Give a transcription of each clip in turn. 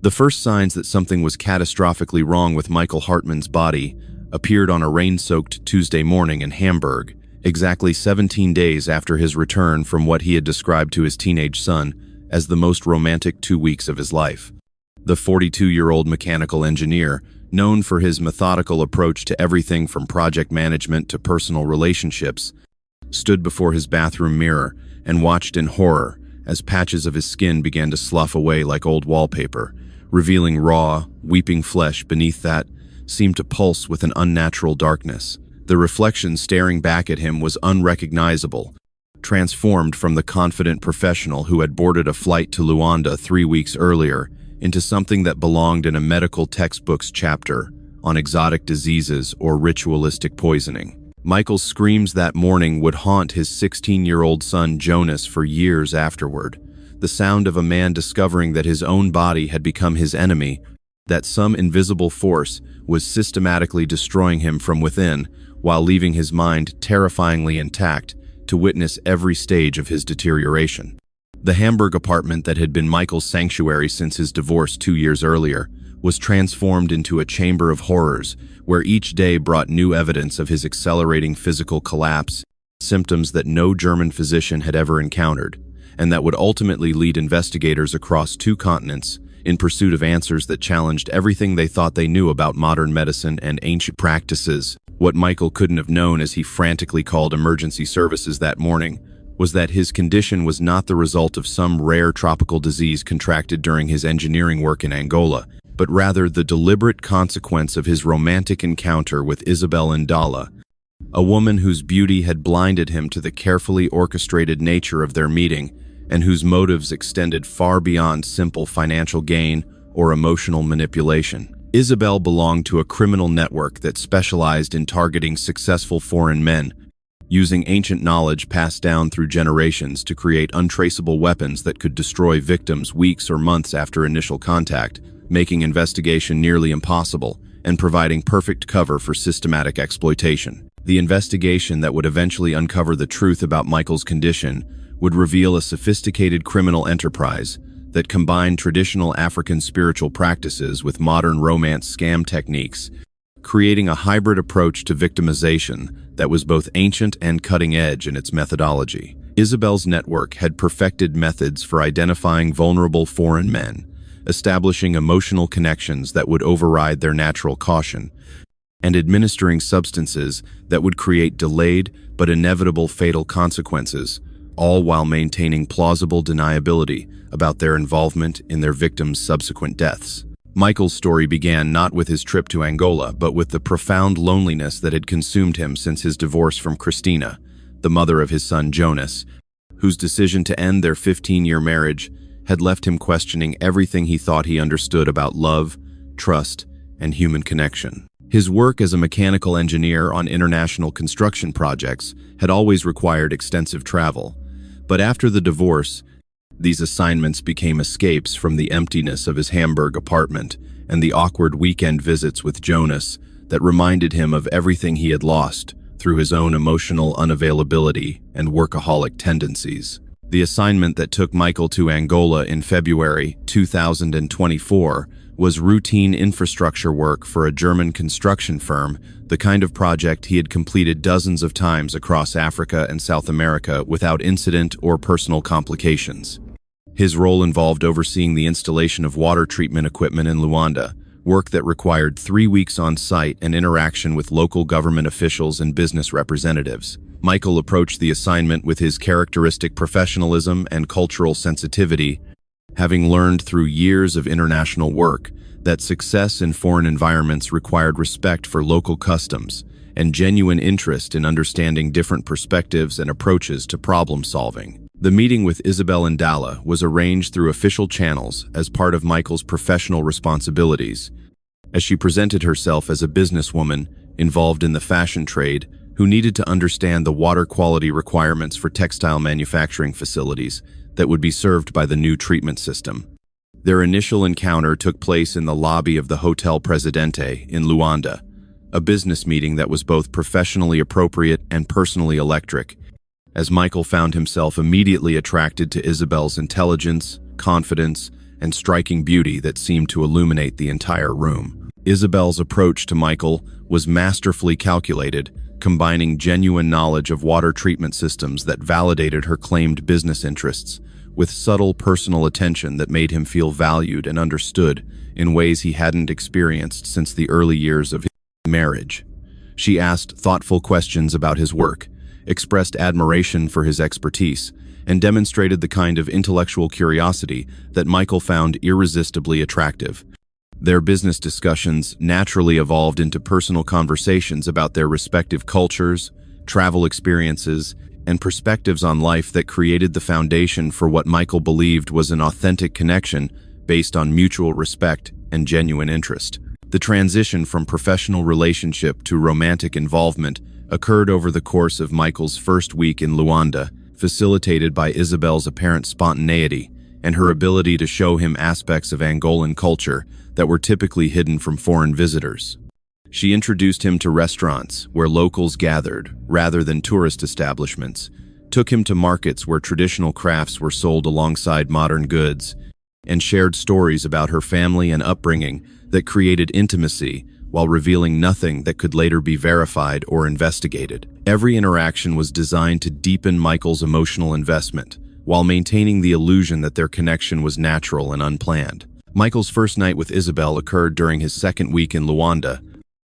The first signs that something was catastrophically wrong with Michael Hartman's body appeared on a rain-soaked Tuesday morning in Hamburg, exactly 17 days after his return from what he had described to his teenage son as the most romantic 2 weeks of his life. The 42-year-old mechanical engineer, known for his methodical approach to everything from project management to personal relationships, stood before his bathroom mirror and watched in horror as patches of his skin began to slough away like old wallpaper, revealing raw, weeping flesh beneath that seemed to pulse with an unnatural darkness. The reflection staring back at him was unrecognizable, transformed from the confident professional who had boarded a flight to Luanda 3 weeks earlier into something that belonged in a medical textbook's chapter on exotic diseases or ritualistic poisoning. Michael's screams that morning would haunt his 16-year-old son Jonas for years afterward, the sound of a man discovering that his own body had become his enemy, that some invisible force was systematically destroying him from within while leaving his mind terrifyingly intact to witness every stage of his deterioration. The Hamburg apartment that had been Michael's sanctuary since his divorce 2 years earlier was transformed into a chamber of horrors where each day brought new evidence of his accelerating physical collapse, symptoms that no German physician had ever encountered, and that would ultimately lead investigators across 2 continents in pursuit of answers that challenged everything they thought they knew about modern medicine and ancient practices. What Michael couldn't have known as he frantically called emergency services that morning was that his condition was not the result of some rare tropical disease contracted during his engineering work in Angola, but rather the deliberate consequence of his romantic encounter with Isabel Ndala, a woman whose beauty had blinded him to the carefully orchestrated nature of their meeting and whose motives extended far beyond simple financial gain or emotional manipulation. Isabel belonged to a criminal network that specialized in targeting successful foreign men, using ancient knowledge passed down through generations to create untraceable weapons that could destroy victims weeks or months after initial contact, making investigation nearly impossible and providing perfect cover for systematic exploitation. The investigation that would eventually uncover the truth about Michael's condition would reveal a sophisticated criminal enterprise that combined traditional African spiritual practices with modern romance scam techniques, creating a hybrid approach to victimization that was both ancient and cutting-edge in its methodology. Isabel's network had perfected methods for identifying vulnerable foreign men, establishing emotional connections that would override their natural caution, and administering substances that would create delayed but inevitable fatal consequences, all while maintaining plausible deniability about their involvement in their victims' subsequent deaths. Michael's story began not with his trip to Angola, but with the profound loneliness that had consumed him since his divorce from Christina, the mother of his son Jonas, whose decision to end their 15-year marriage had left him questioning everything he thought he understood about love, trust, and human connection. His work as a mechanical engineer on international construction projects had always required extensive travel, but after the divorce, these assignments became escapes from the emptiness of his Hamburg apartment and the awkward weekend visits with Jonas that reminded him of everything he had lost through his own emotional unavailability and workaholic tendencies. The assignment that took Michael to Angola in February 2024 was routine infrastructure work for a German construction firm, the kind of project he had completed dozens of times across Africa and South America without incident or personal complications. His role involved overseeing the installation of water treatment equipment in Luanda, work that required 3 weeks on site and interaction with local government officials and business representatives. Michael approached the assignment with his characteristic professionalism and cultural sensitivity, having learned through years of international work that success in foreign environments required respect for local customs and genuine interest in understanding different perspectives and approaches to problem solving. The meeting with Isabel Ndala was arranged through official channels as part of Michael's professional responsibilities, as she presented herself as a businesswoman involved in the fashion trade who needed to understand the water quality requirements for textile manufacturing facilities that would be served by the new treatment system. Their initial encounter took place in the lobby of the Hotel Presidente in Luanda, a business meeting that was both professionally appropriate and personally electric, as Michael found himself immediately attracted to Isabel's intelligence, confidence, and striking beauty that seemed to illuminate the entire room. Isabel's approach to Michael was masterfully calculated, combining genuine knowledge of water treatment systems that validated her claimed business interests with subtle personal attention that made him feel valued and understood in ways he hadn't experienced since the early years of his marriage. She asked thoughtful questions about his work, expressed admiration for his expertise, and demonstrated the kind of intellectual curiosity that Michael found irresistibly attractive. Their business discussions naturally evolved into personal conversations about their respective cultures, travel experiences, and perspectives on life that created the foundation for what Michael believed was an authentic connection based on mutual respect and genuine interest. The transition from professional relationship to romantic involvement occurred over the course of Michael's first week in Luanda, facilitated by Isabel's apparent spontaneity and her ability to show him aspects of Angolan culture that were typically hidden from foreign visitors. She introduced him to restaurants where locals gathered rather than tourist establishments, took him to markets where traditional crafts were sold alongside modern goods, and shared stories about her family and upbringing that created intimacy while revealing nothing that could later be verified or investigated. Every interaction was designed to deepen Michael's emotional investment, while maintaining the illusion that their connection was natural and unplanned. Michael's first night with Isabel occurred during his second week in Luanda,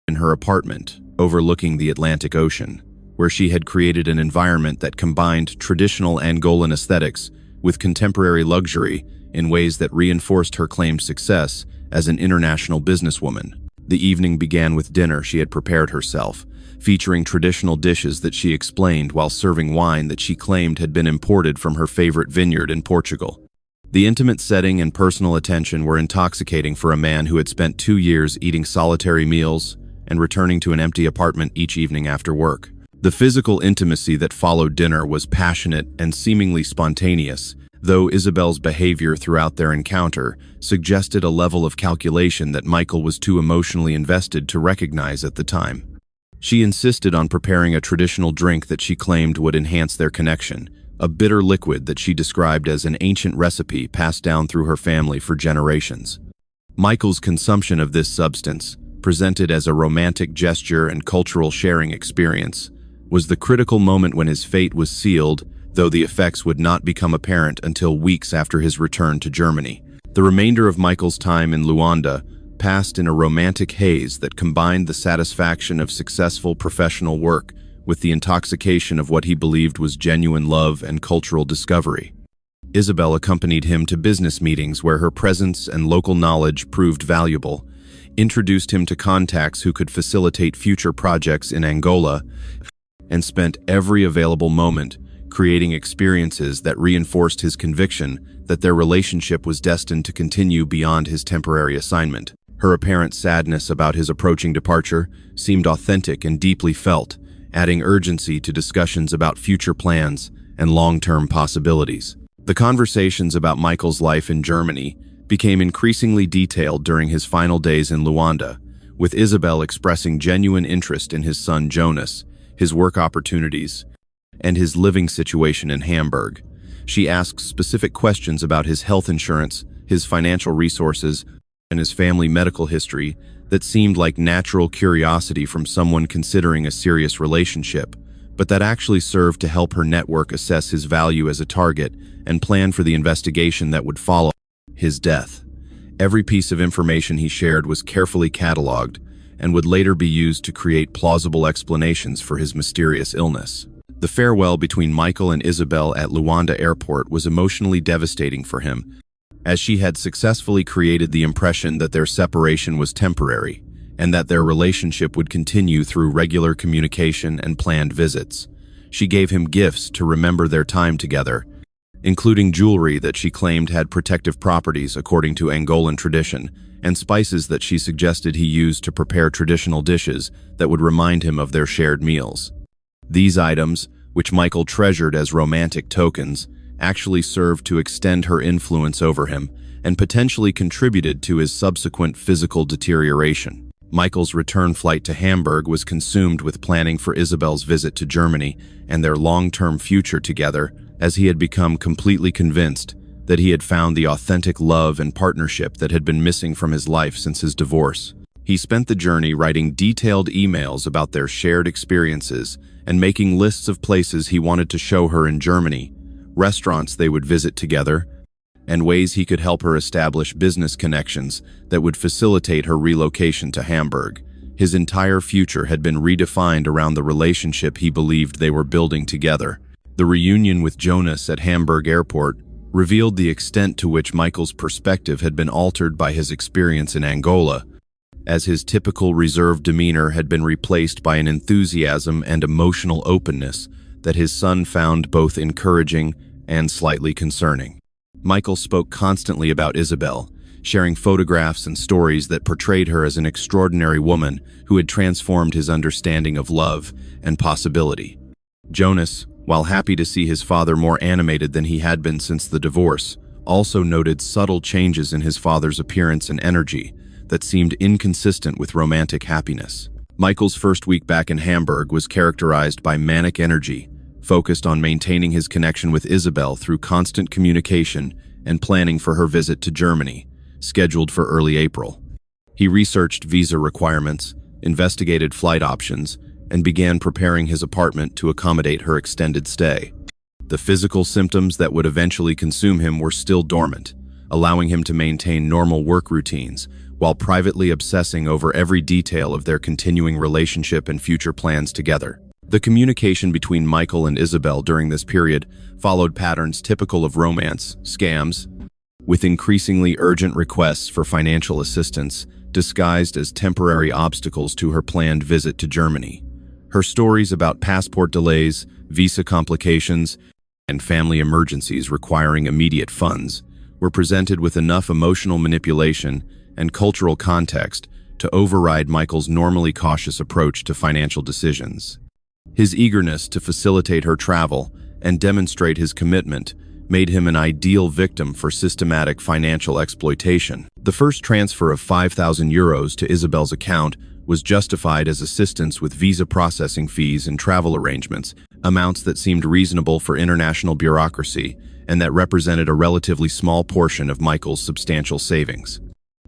in her apartment, overlooking the Atlantic Ocean, where she had created an environment that combined traditional Angolan aesthetics with contemporary luxury in ways that reinforced her claimed success as an international businesswoman. The evening began with dinner she had prepared herself, featuring traditional dishes that she explained while serving wine that she claimed had been imported from her favorite vineyard in Portugal. The intimate setting and personal attention were intoxicating for a man who had spent 2 years eating solitary meals and returning to an empty apartment each evening after work. The physical intimacy that followed dinner was passionate and seemingly spontaneous, though Isabel's behavior throughout their encounter suggested a level of calculation that Michael was too emotionally invested to recognize at the time. She insisted on preparing a traditional drink that she claimed would enhance their connection, a bitter liquid that she described as an ancient recipe passed down through her family for generations. Michael's consumption of this substance, presented as a romantic gesture and cultural sharing experience, was the critical moment when his fate was sealed, though the effects would not become apparent until weeks after his return to Germany. The remainder of Michael's time in Luanda passed in a romantic haze that combined the satisfaction of successful professional work with the intoxication of what he believed was genuine love and cultural discovery. Isabel accompanied him to business meetings where her presence and local knowledge proved valuable, introduced him to contacts who could facilitate future projects in Angola, and spent every available moment creating experiences that reinforced his conviction that their relationship was destined to continue beyond his temporary assignment. Her apparent sadness about his approaching departure seemed authentic and deeply felt, adding urgency to discussions about future plans and long-term possibilities. The conversations about Michael's life in Germany became increasingly detailed during his final days in Luanda, with Isabel expressing genuine interest in his son Jonas, his work opportunities, and his living situation in Hamburg. She asked specific questions about his health insurance, his financial resources, and his family medical history that seemed like natural curiosity from someone considering a serious relationship, but that actually served to help her network assess his value as a target and plan for the investigation that would follow his death. Every piece of information he shared was carefully cataloged and would later be used to create plausible explanations for his mysterious illness. The farewell between Michael and Isabel at Luanda Airport was emotionally devastating for him, as she had successfully created the impression that their separation was temporary and that their relationship would continue through regular communication and planned visits. She gave him gifts to remember their time together, including jewelry that she claimed had protective properties according to Angolan tradition, and spices that she suggested he use to prepare traditional dishes that would remind him of their shared meals. These items, which Michael treasured as romantic tokens, actually served to extend her influence over him and potentially contributed to his subsequent physical deterioration. Michael's return flight to Hamburg was consumed with planning for Isabel's visit to Germany and their long-term future together, as he had become completely convinced that he had found the authentic love and partnership that had been missing from his life since his divorce. He spent the journey writing detailed emails about their shared experiences and making lists of places he wanted to show her in Germany, restaurants they would visit together, and ways he could help her establish business connections that would facilitate her relocation to Hamburg. His entire future had been redefined around the relationship he believed they were building together. The reunion with Jonas at Hamburg Airport revealed the extent to which Michael's perspective had been altered by his experience in Angola, as his typical reserved demeanor had been replaced by an enthusiasm and emotional openness that his son found both encouraging and slightly concerning. Michael spoke constantly about Isabel, sharing photographs and stories that portrayed her as an extraordinary woman who had transformed his understanding of love and possibility. Jonas, while happy to see his father more animated than he had been since the divorce, also noted subtle changes in his father's appearance and energy that seemed inconsistent with romantic happiness. Michael's first week back in Hamburg was characterized by manic energy, focused on maintaining his connection with Isabel through constant communication and planning for her visit to Germany, scheduled for early April. He researched visa requirements, investigated flight options, and began preparing his apartment to accommodate her extended stay. The physical symptoms that would eventually consume him were still dormant, allowing him to maintain normal work routines while privately obsessing over every detail of their continuing relationship and future plans together. The communication between Michael and Isabel during this period followed patterns typical of romance, scams, with increasingly urgent requests for financial assistance disguised as temporary obstacles to her planned visit to Germany. Her stories about passport delays, visa complications, and family emergencies requiring immediate funds were presented with enough emotional manipulation and cultural context to override Michael's normally cautious approach to financial decisions. His eagerness to facilitate her travel and demonstrate his commitment made him an ideal victim for systematic financial exploitation. The first transfer of €5,000 to Isabel's account was justified as assistance with visa processing fees and travel arrangements, amounts that seemed reasonable for international bureaucracy and that represented a relatively small portion of Michael's substantial savings.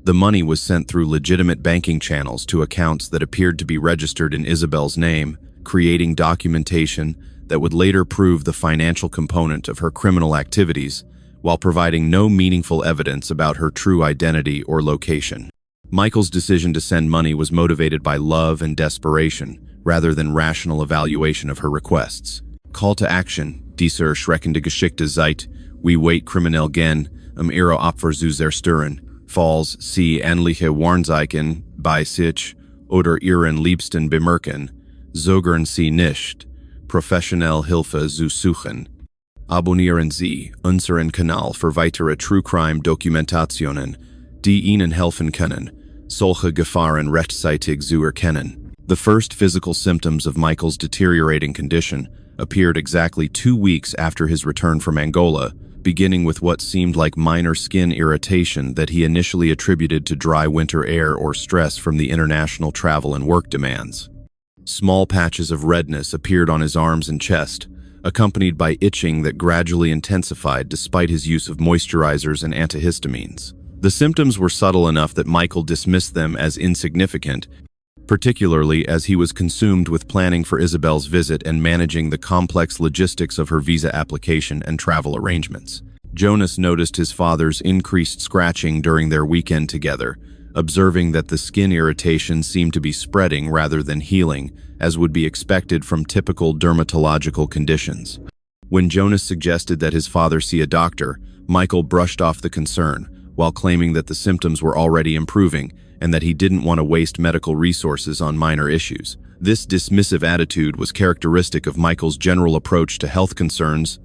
The money was sent through legitimate banking channels to accounts that appeared to be registered in Isabel's name, creating documentation that would later prove the financial component of her criminal activities, while providing no meaningful evidence about her true identity or location. Michael's decision to send money was motivated by love and desperation, rather than rational evaluation of her requests. Call to action, dieser schreckende Geschichte Zeit, wie weit kriminell gehen, ihre Opfer zu zerstören, falls sie ähnliche Warnzeichen bei sich oder ihren Liebsten bemerken, zögern sie nicht, professionelle Hilfe zu suchen. Abonnieren Sie unseren Kanal für weitere True Crime Dokumentationen, die Ihnen helfen können, solche Gefahren rechtzeitig zu erkennen. The first physical symptoms of Michael's deteriorating condition appeared exactly 2 weeks after his return from Angola, beginning with what seemed like minor skin irritation that he initially attributed to dry winter air or stress from the international travel and work demands. Small patches of redness appeared on his arms and chest, accompanied by itching that gradually intensified despite his use of moisturizers and antihistamines. The symptoms were subtle enough that Michael dismissed them as insignificant, particularly as he was consumed with planning for Isabel's visit and managing the complex logistics of her visa application and travel arrangements. Jonas noticed his father's increased scratching during their weekend together, observing that the skin irritation seemed to be spreading rather than healing, as would be expected from typical dermatological conditions. When Jonas suggested that his father see a doctor, Michael brushed off the concern, while claiming that the symptoms were already improving and that he didn't want to waste medical resources on minor issues. This dismissive attitude was characteristic of Michael's general approach to health concerns,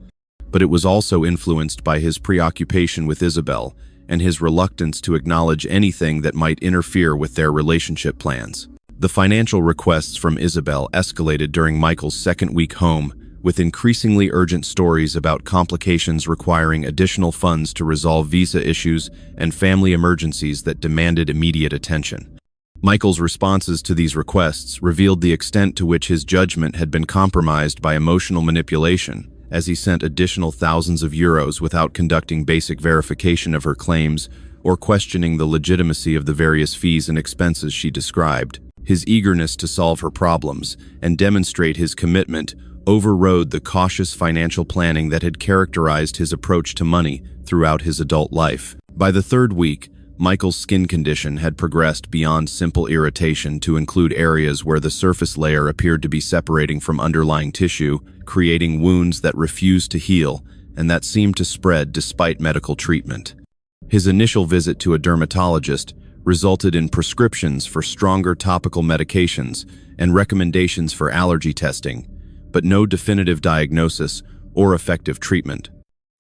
but it was also influenced by his preoccupation with Isabel and his reluctance to acknowledge anything that might interfere with their relationship plans. The financial requests from Isabel escalated during Michael's second week home, with increasingly urgent stories about complications requiring additional funds to resolve visa issues and family emergencies that demanded immediate attention. Michael's responses to these requests revealed the extent to which his judgment had been compromised by emotional manipulation, as he sent additional thousands of euros without conducting basic verification of her claims or questioning the legitimacy of the various fees and expenses she described. His eagerness to solve her problems and demonstrate his commitment overrode the cautious financial planning that had characterized his approach to money throughout his adult life. By the third week, Michael's skin condition had progressed beyond simple irritation to include areas where the surface layer appeared to be separating from underlying tissue, creating wounds that refused to heal and that seemed to spread despite medical treatment. His initial visit to a dermatologist resulted in prescriptions for stronger topical medications and recommendations for allergy testing, but no definitive diagnosis or effective treatment.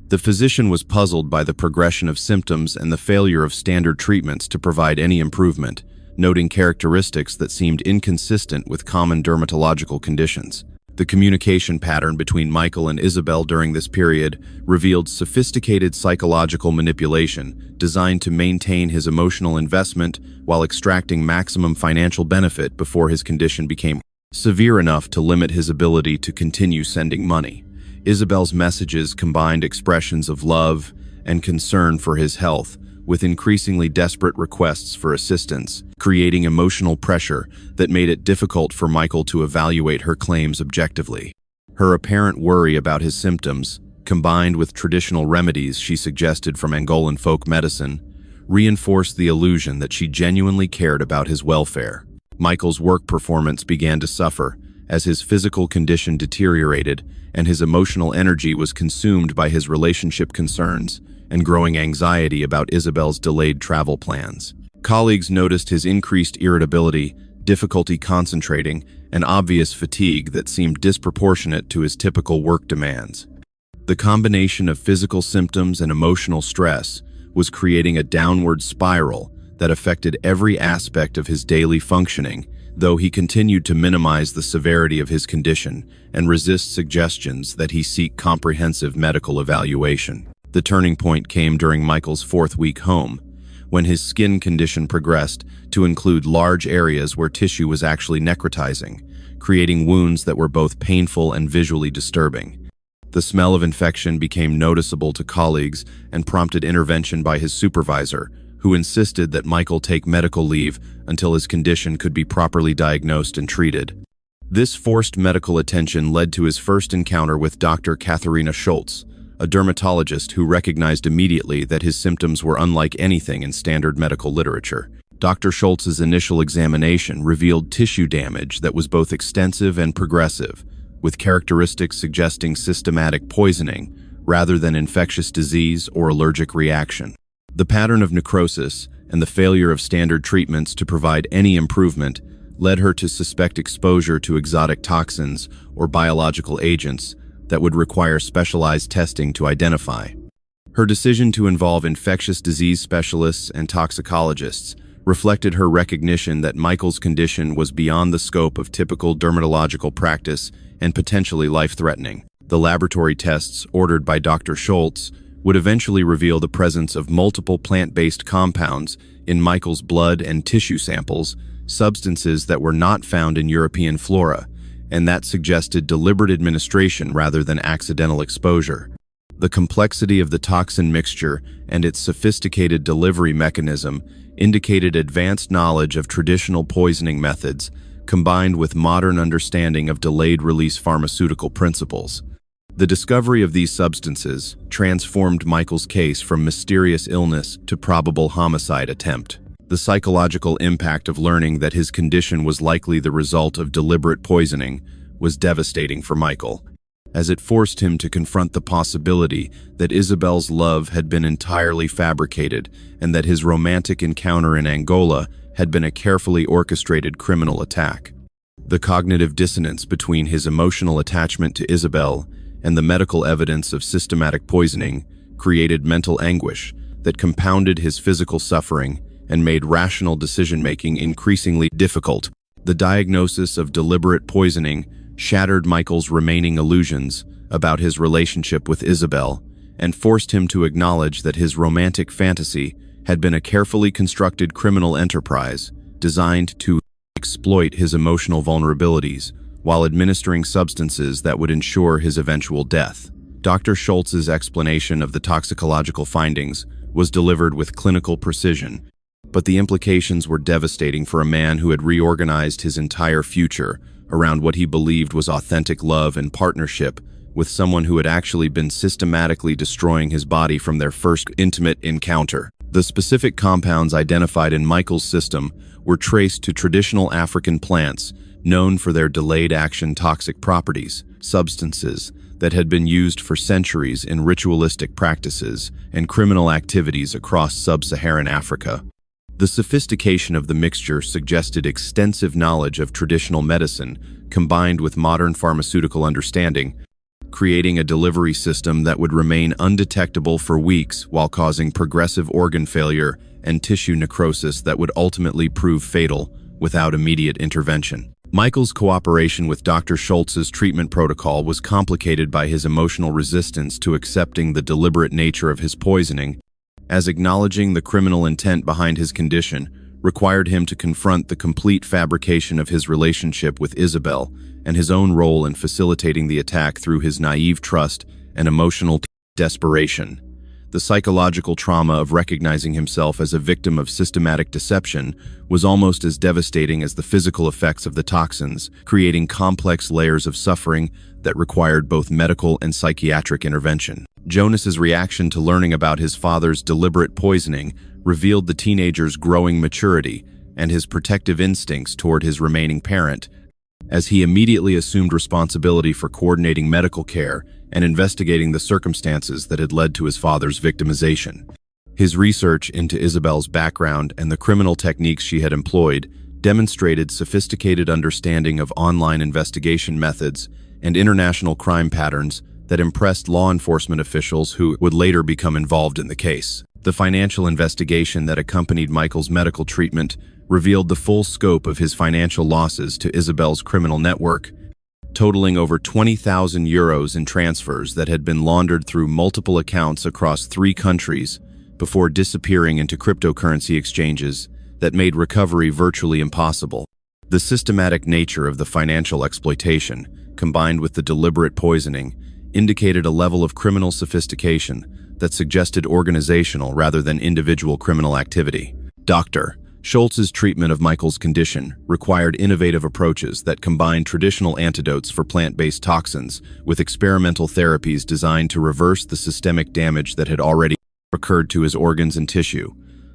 The physician was puzzled by the progression of symptoms and the failure of standard treatments to provide any improvement, noting characteristics that seemed inconsistent with common dermatological conditions. The communication pattern between Michael and Isabel during this period revealed sophisticated psychological manipulation designed to maintain his emotional investment while extracting maximum financial benefit before his condition became severe enough to limit his ability to continue sending money. Isabel's messages combined expressions of love and concern for his health with increasingly desperate requests for assistance, creating emotional pressure that made it difficult for Michael to evaluate her claims objectively. Her apparent worry about his symptoms, combined with traditional remedies she suggested from Angolan folk medicine, reinforced the illusion that she genuinely cared about his welfare. Michael's work performance began to suffer as his physical condition deteriorated and his emotional energy was consumed by his relationship concerns and growing anxiety about Isabel's delayed travel plans. Colleagues noticed his increased irritability, difficulty concentrating, and obvious fatigue that seemed disproportionate to his typical work demands. The combination of physical symptoms and emotional stress was creating a downward spiral that affected every aspect of his daily functioning, though he continued to minimize the severity of his condition and resist suggestions that he seek comprehensive medical evaluation. The turning point came during Michael's fourth week home, when his skin condition progressed to include large areas where tissue was actually necrotizing, creating wounds that were both painful and visually disturbing. The smell of infection became noticeable to colleagues and prompted intervention by his supervisor, who insisted that Michael take medical leave until his condition could be properly diagnosed and treated. This forced medical attention led to his first encounter with Dr. Katharina Schultz, a dermatologist who recognized immediately that his symptoms were unlike anything in standard medical literature. Dr. Schultz's initial examination revealed tissue damage that was both extensive and progressive, with characteristics suggesting systematic poisoning rather than infectious disease or allergic reaction. The pattern of necrosis and the failure of standard treatments to provide any improvement led her to suspect exposure to exotic toxins or biological agents that would require specialized testing to identify. Her decision to involve infectious disease specialists and toxicologists reflected her recognition that Michael's condition was beyond the scope of typical dermatological practice and potentially life-threatening. The laboratory tests ordered by Dr. Schultz would eventually reveal the presence of multiple plant-based compounds in Michael's blood and tissue samples, substances that were not found in European flora, and that suggested deliberate administration rather than accidental exposure. The complexity of the toxin mixture and its sophisticated delivery mechanism indicated advanced knowledge of traditional poisoning methods, combined with modern understanding of delayed-release pharmaceutical principles. The discovery of these substances transformed Michael's case from mysterious illness to probable homicide attempt. The psychological impact of learning that his condition was likely the result of deliberate poisoning was devastating for Michael, as it forced him to confront the possibility that Isabel's love had been entirely fabricated and that his romantic encounter in Angola had been a carefully orchestrated criminal attack. The cognitive dissonance between his emotional attachment to Isabel and the medical evidence of systematic poisoning created mental anguish that compounded his physical suffering and made rational decision-making increasingly difficult. The diagnosis of deliberate poisoning shattered Michael's remaining illusions about his relationship with Isabel and forced him to acknowledge that his romantic fantasy had been a carefully constructed criminal enterprise designed to exploit his emotional vulnerabilities while administering substances that would ensure his eventual death. Dr. Schultz's explanation of the toxicological findings was delivered with clinical precision, but the implications were devastating for a man who had reorganized his entire future around what he believed was authentic love and partnership with someone who had actually been systematically destroying his body from their first intimate encounter. The specific compounds identified in Michael's system were traced to traditional African plants known for their delayed-action toxic properties, substances that had been used for centuries in ritualistic practices and criminal activities across sub-Saharan Africa. The sophistication of the mixture suggested extensive knowledge of traditional medicine combined with modern pharmaceutical understanding, creating a delivery system that would remain undetectable for weeks while causing progressive organ failure and tissue necrosis that would ultimately prove fatal without immediate intervention. Michael's cooperation with Dr. Schultz's treatment protocol was complicated by his emotional resistance to accepting the deliberate nature of his poisoning, as acknowledging the criminal intent behind his condition required him to confront the complete fabrication of his relationship with Isabel and his own role in facilitating the attack through his naive trust and emotional desperation. The psychological trauma of recognizing himself as a victim of systematic deception was almost as devastating as the physical effects of the toxins, creating complex layers of suffering that required both medical and psychiatric intervention. Jonas's reaction to learning about his father's deliberate poisoning revealed the teenager's growing maturity and his protective instincts toward his remaining parent, as he immediately assumed responsibility for coordinating medical care and investigating the circumstances that had led to his father's victimization. His research into Isabel's background and the criminal techniques she had employed demonstrated sophisticated understanding of online investigation methods and international crime patterns that impressed law enforcement officials who would later become involved in the case. The financial investigation that accompanied Michael's medical treatment revealed the full scope of his financial losses to Isabel's criminal network, totaling over 20,000 euros in transfers that had been laundered through multiple accounts across 3 countries before disappearing into cryptocurrency exchanges that made recovery virtually impossible. The systematic nature of the financial exploitation, combined with the deliberate poisoning, indicated a level of criminal sophistication that suggested organizational rather than individual criminal activity. Dr. Schultz's treatment of Michael's condition required innovative approaches that combined traditional antidotes for plant-based toxins with experimental therapies designed to reverse the systemic damage that had already occurred to his organs and tissue.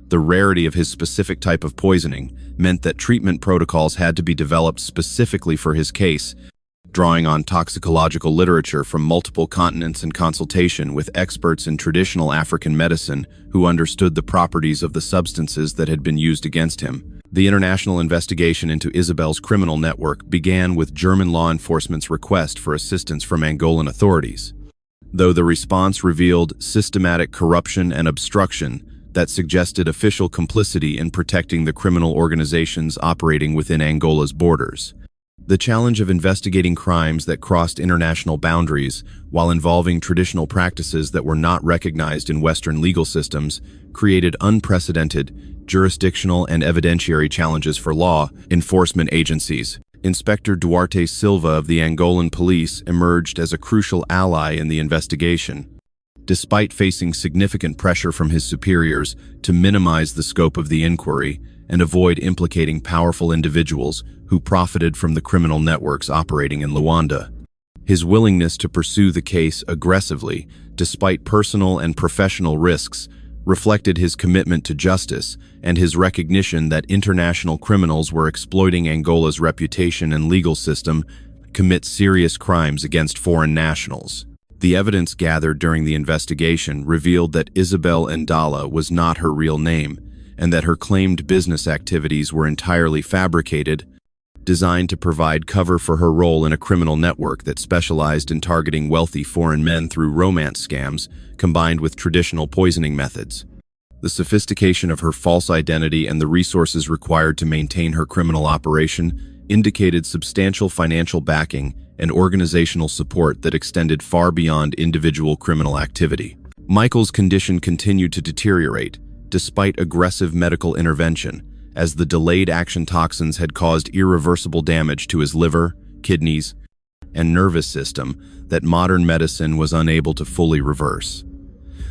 The rarity of his specific type of poisoning meant that treatment protocols had to be developed specifically for his case, drawing on toxicological literature from multiple continents in consultation with experts in traditional African medicine who understood the properties of the substances that had been used against him. The international investigation into Isabel's criminal network began with German law enforcement's request for assistance from Angolan authorities, though the response revealed systematic corruption and obstruction that suggested official complicity in protecting the criminal organizations operating within Angola's borders. The challenge of investigating crimes that crossed international boundaries while involving traditional practices that were not recognized in Western legal systems created unprecedented jurisdictional and evidentiary challenges for law enforcement agencies. Inspector Duarte Silva of the Angolan police emerged as a crucial ally in the investigation, despite facing significant pressure from his superiors to minimize the scope of the inquiry and avoid implicating powerful individuals who profited from the criminal networks operating in Luanda. His willingness to pursue the case aggressively, despite personal and professional risks, reflected his commitment to justice and his recognition that international criminals were exploiting Angola's reputation and legal system to commit serious crimes against foreign nationals. The evidence gathered during the investigation revealed that Isabel Ndala was not her real name, and that her claimed business activities were entirely fabricated, designed to provide cover for her role in a criminal network that specialized in targeting wealthy foreign men through romance scams combined with traditional poisoning methods. The sophistication of her false identity and the resources required to maintain her criminal operation indicated substantial financial backing and organizational support that extended far beyond individual criminal activity. Michael's condition continued to deteriorate, despite aggressive medical intervention, as the delayed action toxins had caused irreversible damage to his liver, kidneys, and nervous system that modern medicine was unable to fully reverse.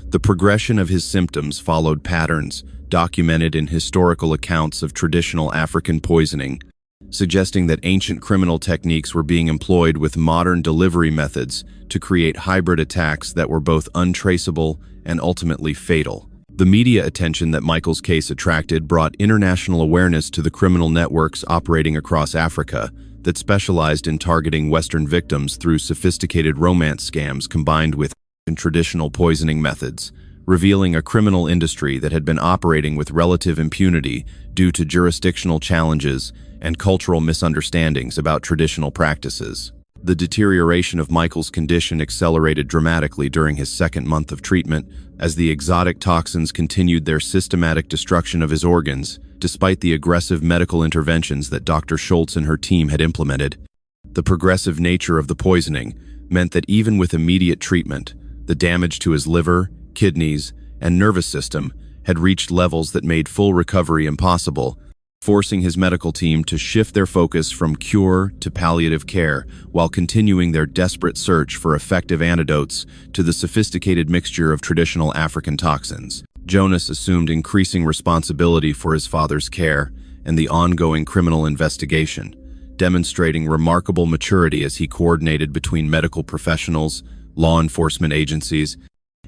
The progression of his symptoms followed patterns documented in historical accounts of traditional African poisoning, suggesting that ancient criminal techniques were being employed with modern delivery methods to create hybrid attacks that were both untraceable and ultimately fatal. The media attention that Michael's case attracted brought international awareness to the criminal networks operating across Africa that specialized in targeting Western victims through sophisticated romance scams combined with traditional poisoning methods, revealing a criminal industry that had been operating with relative impunity due to jurisdictional challenges and cultural misunderstandings about traditional practices. The deterioration of Michael's condition accelerated dramatically during his second month of treatment as the exotic toxins continued their systematic destruction of his organs, despite the aggressive medical interventions that Dr. Schultz and her team had implemented. The progressive nature of the poisoning meant that even with immediate treatment, the damage to his liver, kidneys, and nervous system had reached levels that made full recovery impossible, forcing his medical team to shift their focus from cure to palliative care while continuing their desperate search for effective antidotes to the sophisticated mixture of traditional African toxins. Jonas assumed increasing responsibility for his father's care and the ongoing criminal investigation, demonstrating remarkable maturity as he coordinated between medical professionals, law enforcement agencies,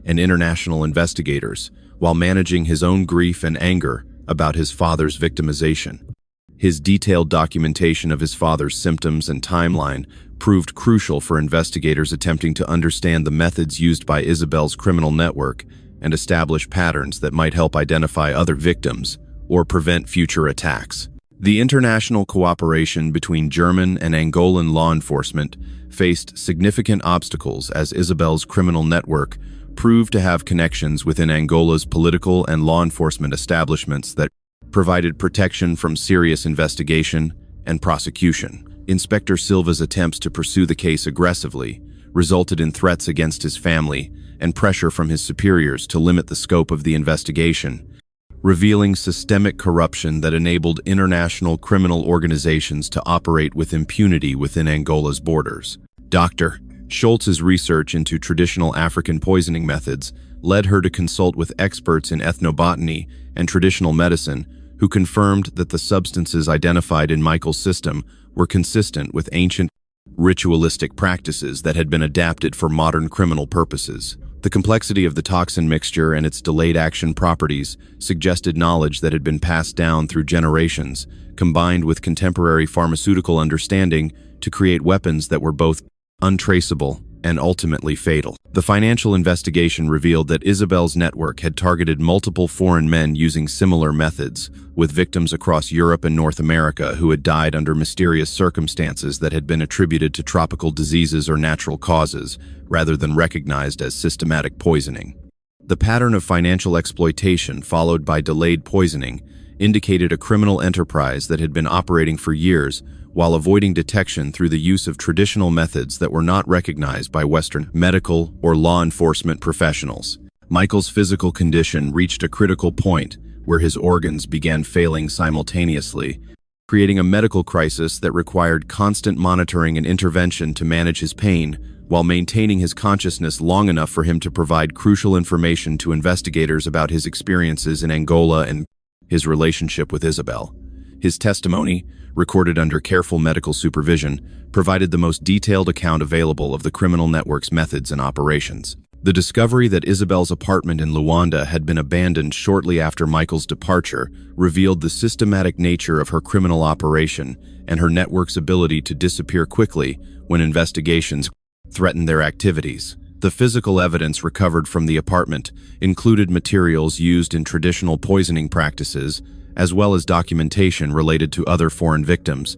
and international investigators, while managing his own grief and anger about his father's victimization. His detailed documentation of his father's symptoms and timeline proved crucial for investigators attempting to understand the methods used by Isabel's criminal network and establish patterns that might help identify other victims or prevent future attacks. The international cooperation between German and Angolan law enforcement faced significant obstacles as Isabel's criminal network proved to have connections within Angola's political and law enforcement establishments that provided protection from serious investigation and prosecution. Inspector Silva's attempts to pursue the case aggressively resulted in threats against his family and pressure from his superiors to limit the scope of the investigation, revealing systemic corruption that enabled international criminal organizations to operate with impunity within Angola's borders. Dr. Schultz's research into traditional African poisoning methods led her to consult with experts in ethnobotany and traditional medicine who confirmed that the substances identified in Michael's system were consistent with ancient ritualistic practices that had been adapted for modern criminal purposes. The complexity of the toxin mixture and its delayed action properties suggested knowledge that had been passed down through generations, combined with contemporary pharmaceutical understanding to create weapons that were both untraceable and ultimately fatal. The financial investigation revealed that Isabel's network had targeted multiple foreign men using similar methods, with victims across Europe and North America who had died under mysterious circumstances that had been attributed to tropical diseases or natural causes, rather than recognized as systematic poisoning. The pattern of financial exploitation followed by delayed poisoning indicated a criminal enterprise that had been operating for years while avoiding detection through the use of traditional methods that were not recognized by Western medical or law enforcement professionals. Michael's physical condition reached a critical point where his organs began failing simultaneously, creating a medical crisis that required constant monitoring and intervention to manage his pain while maintaining his consciousness long enough for him to provide crucial information to investigators about his experiences in Angola and his relationship with Isabel. His testimony, recorded under careful medical supervision, provided the most detailed account available of the criminal network's methods and operations. The discovery that Isabel's apartment in Luanda had been abandoned shortly after Michael's departure revealed the systematic nature of her criminal operation and her network's ability to disappear quickly when investigations threatened their activities. The physical evidence recovered from the apartment included materials used in traditional poisoning practices, as well as documentation related to other foreign victims,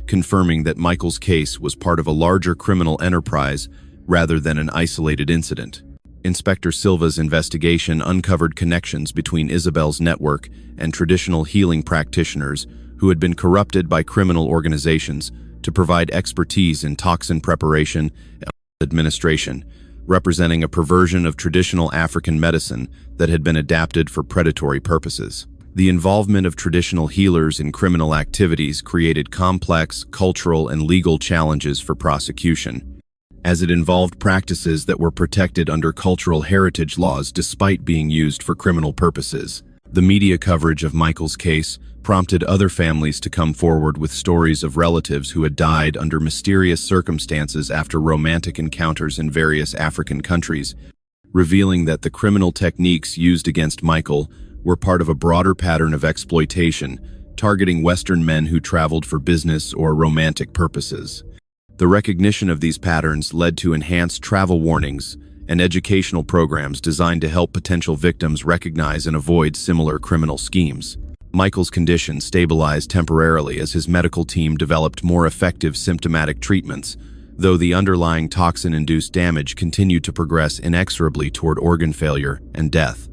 confirming that Michael's case was part of a larger criminal enterprise rather than an isolated incident. Inspector Silva's investigation uncovered connections between Isabel's network and traditional healing practitioners who had been corrupted by criminal organizations to provide expertise in toxin preparation and administration, representing a perversion of traditional African medicine that had been adapted for predatory purposes. The involvement of traditional healers in criminal activities created complex cultural and legal challenges for prosecution, as it involved practices that were protected under cultural heritage laws despite being used for criminal purposes. The media coverage of Michael's case prompted other families to come forward with stories of relatives who had died under mysterious circumstances after romantic encounters in various African countries, revealing that the criminal techniques used against Michael were part of a broader pattern of exploitation, targeting Western men who traveled for business or romantic purposes. The recognition of these patterns led to enhanced travel warnings and educational programs designed to help potential victims recognize and avoid similar criminal schemes. Michael's condition stabilized temporarily as his medical team developed more effective symptomatic treatments, though the underlying toxin-induced damage continued to progress inexorably toward organ failure and death.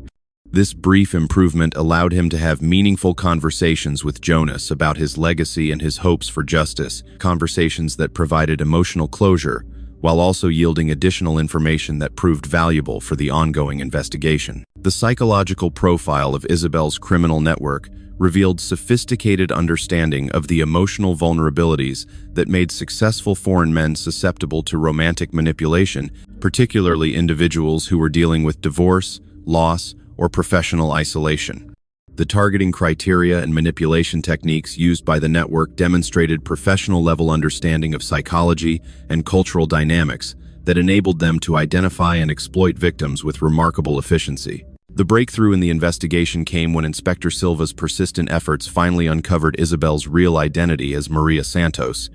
This brief improvement allowed him to have meaningful conversations with Jonas about his legacy and his hopes for justice, conversations that provided emotional closure, while also yielding additional information that proved valuable for the ongoing investigation. The psychological profile of Isabel's criminal network revealed sophisticated understanding of the emotional vulnerabilities that made successful foreign men susceptible to romantic manipulation, particularly individuals who were dealing with divorce, loss, or professional isolation. The targeting criteria and manipulation techniques used by the network demonstrated professional-level understanding of psychology and cultural dynamics that enabled them to identify and exploit victims with remarkable efficiency. The breakthrough in the investigation came when Inspector Silva's persistent efforts finally uncovered Isabel's real identity as Maria Santos,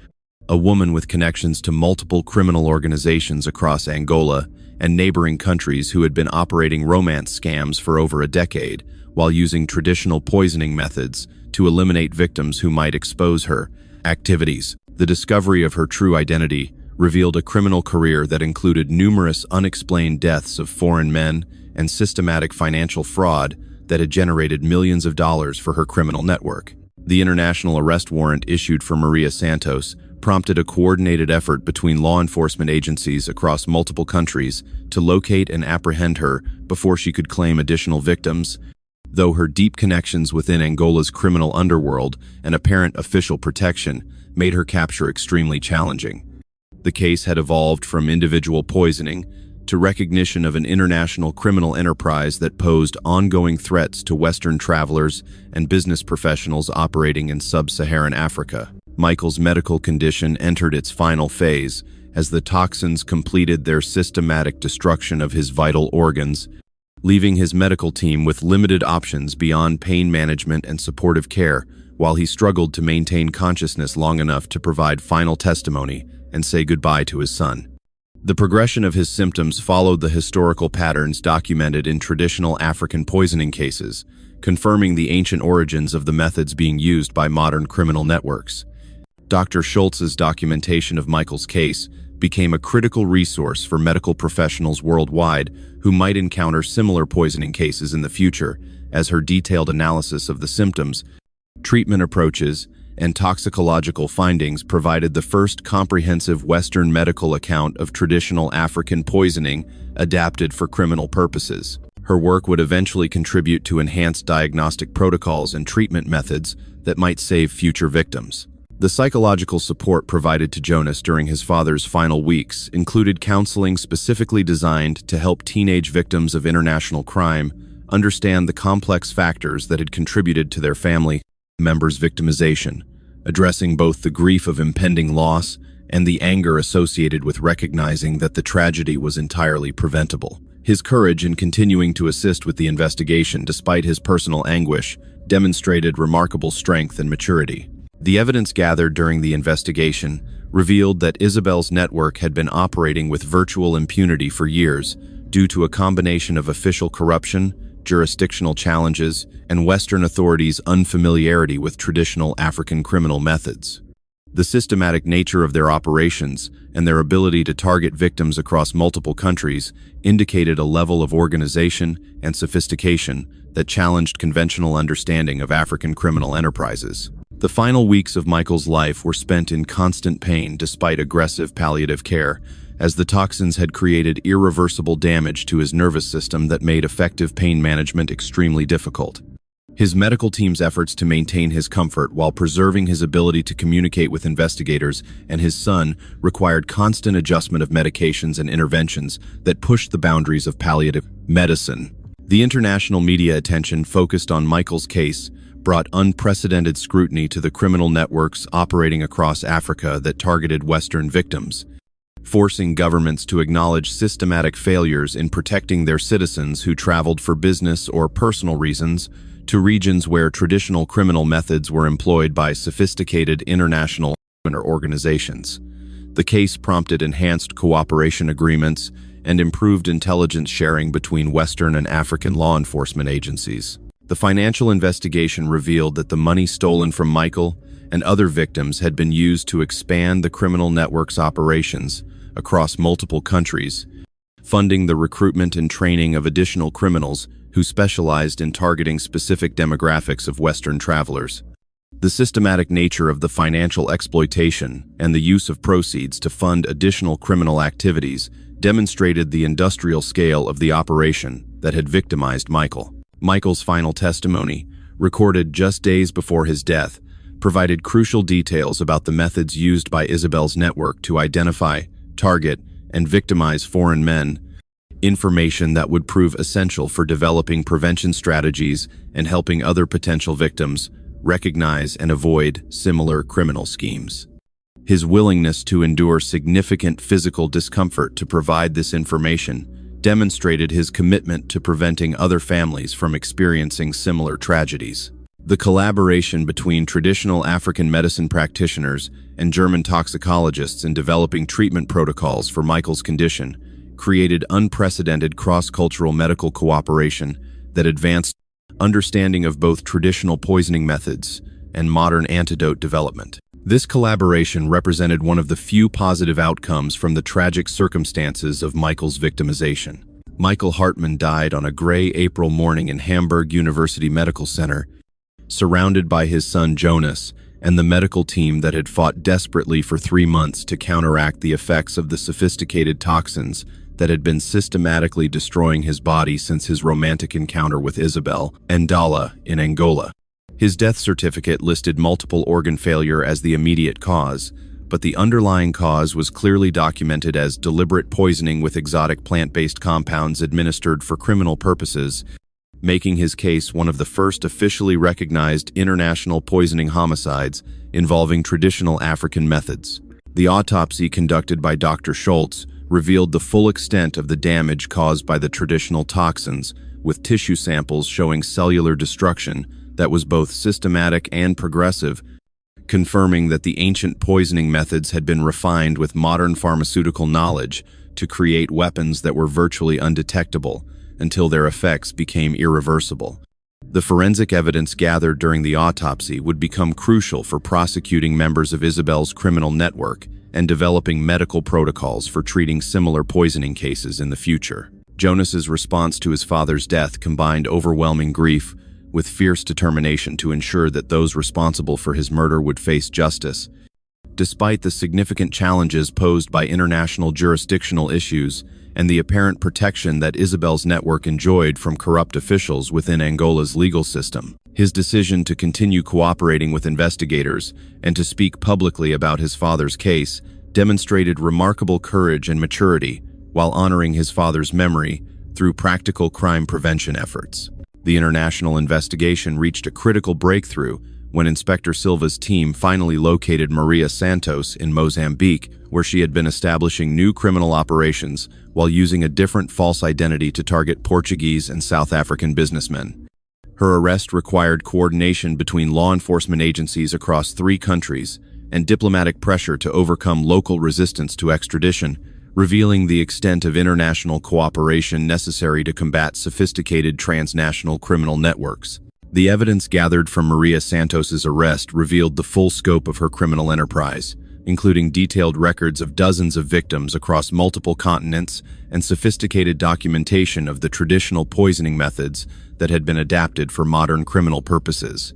a woman with connections to multiple criminal organizations across Angola and neighboring countries who had been operating romance scams for over a decade, while using traditional poisoning methods to eliminate victims who might expose her activities. The discovery of her true identity revealed a criminal career that included numerous unexplained deaths of foreign men and systematic financial fraud that had generated millions of dollars for her criminal network. The international arrest warrant issued for Maria Santos prompted a coordinated effort between law enforcement agencies across multiple countries to locate and apprehend her before she could claim additional victims, though her deep connections within Angola's criminal underworld and apparent official protection made her capture extremely challenging. The case had evolved from individual poisoning to recognition of an international criminal enterprise that posed ongoing threats to Western travelers and business professionals operating in sub-Saharan Africa. Michael's medical condition entered its final phase as the toxins completed their systematic destruction of his vital organs, leaving his medical team with limited options beyond pain management and supportive care, while he struggled to maintain consciousness long enough to provide final testimony and say goodbye to his son. The progression of his symptoms followed the historical patterns documented in traditional African poisoning cases, confirming the ancient origins of the methods being used by modern criminal networks. Dr. Schultz's documentation of Michael's case became a critical resource for medical professionals worldwide who might encounter similar poisoning cases in the future, as her detailed analysis of the symptoms, treatment approaches, and toxicological findings provided the first comprehensive Western medical account of traditional African poisoning adapted for criminal purposes. Her work would eventually contribute to enhanced diagnostic protocols and treatment methods that might save future victims. The psychological support provided to Jonas during his father's final weeks included counseling specifically designed to help teenage victims of international crime understand the complex factors that had contributed to their family members' victimization, addressing both the grief of impending loss and the anger associated with recognizing that the tragedy was entirely preventable. His courage in continuing to assist with the investigation despite his personal anguish demonstrated remarkable strength and maturity. The evidence gathered during the investigation revealed that Isabel's network had been operating with virtual impunity for years due to a combination of official corruption, jurisdictional challenges, and Western authorities' unfamiliarity with traditional African criminal methods. The systematic nature of their operations and their ability to target victims across multiple countries indicated a level of organization and sophistication that challenged conventional understanding of African criminal enterprises. The final weeks of Michael's life were spent in constant pain despite aggressive palliative care, as the toxins had created irreversible damage to his nervous system that made effective pain management extremely difficult. His medical team's efforts to maintain his comfort while preserving his ability to communicate with investigators and his son required constant adjustment of medications and interventions that pushed the boundaries of palliative medicine. The international media attention focused on Michael's case brought unprecedented scrutiny to the criminal networks operating across Africa that targeted Western victims, forcing governments to acknowledge systematic failures in protecting their citizens who traveled for business or personal reasons to regions where traditional criminal methods were employed by sophisticated international organizations. The case prompted enhanced cooperation agreements and improved intelligence sharing between Western and African law enforcement agencies. The financial investigation revealed that the money stolen from Michael and other victims had been used to expand the criminal network's operations across multiple countries, funding the recruitment and training of additional criminals who specialized in targeting specific demographics of Western travelers. The systematic nature of the financial exploitation and the use of proceeds to fund additional criminal activities demonstrated the industrial scale of the operation that had victimized Michael. Michael's final testimony, recorded just days before his death, provided crucial details about the methods used by Isabel's network to identify, target, and victimize foreign men, information that would prove essential for developing prevention strategies and helping other potential victims recognize and avoid similar criminal schemes. His willingness to endure significant physical discomfort to provide this information demonstrated his commitment to preventing other families from experiencing similar tragedies. The collaboration between traditional African medicine practitioners and German toxicologists in developing treatment protocols for Michael's condition created unprecedented cross-cultural medical cooperation that advanced understanding of both traditional poisoning methods and modern antidote development. This collaboration represented one of the few positive outcomes from the tragic circumstances of Michael's victimization. Michael Hartman died on a gray April morning in Hamburg University Medical Center, surrounded by his son Jonas and the medical team that had fought desperately for 3 months to counteract the effects of the sophisticated toxins that had been systematically destroying his body since his romantic encounter with Isabel ANGOLA in Angola. His death certificate listed multiple organ failure as the immediate cause, but the underlying cause was clearly documented as deliberate poisoning with exotic plant-based compounds administered for criminal purposes, making his case one of the first officially recognized international poisoning homicides involving traditional African methods. The autopsy conducted by Dr. Schultz revealed the full extent of the damage caused by the traditional toxins, with tissue samples showing cellular destruction that was both systematic and progressive, confirming that the ancient poisoning methods had been refined with modern pharmaceutical knowledge to create weapons that were virtually undetectable until their effects became irreversible. The forensic evidence gathered during the autopsy would become crucial for prosecuting members of Isabel's criminal network and developing medical protocols for treating similar poisoning cases in the future. Jonas's response to his father's death combined overwhelming grief with fierce determination to ensure that those responsible for his murder would face justice. Despite the significant challenges posed by international jurisdictional issues and the apparent protection that Isabel's network enjoyed from corrupt officials within Angola's legal system, his decision to continue cooperating with investigators and to speak publicly about his father's case demonstrated remarkable courage and maturity while honoring his father's memory through practical crime prevention efforts. The international investigation reached a critical breakthrough when Inspector Silva's team finally located Maria Santos in Mozambique, where she had been establishing new criminal operations while using a different false identity to target Portuguese and South African businessmen. Her arrest required coordination between law enforcement agencies across 3 countries and diplomatic pressure to overcome local resistance to extradition, revealing the extent of international cooperation necessary to combat sophisticated transnational criminal networks. The evidence gathered from Maria Santos's arrest revealed the full scope of her criminal enterprise, including detailed records of dozens of victims across multiple continents and sophisticated documentation of the traditional poisoning methods that had been adapted for modern criminal purposes.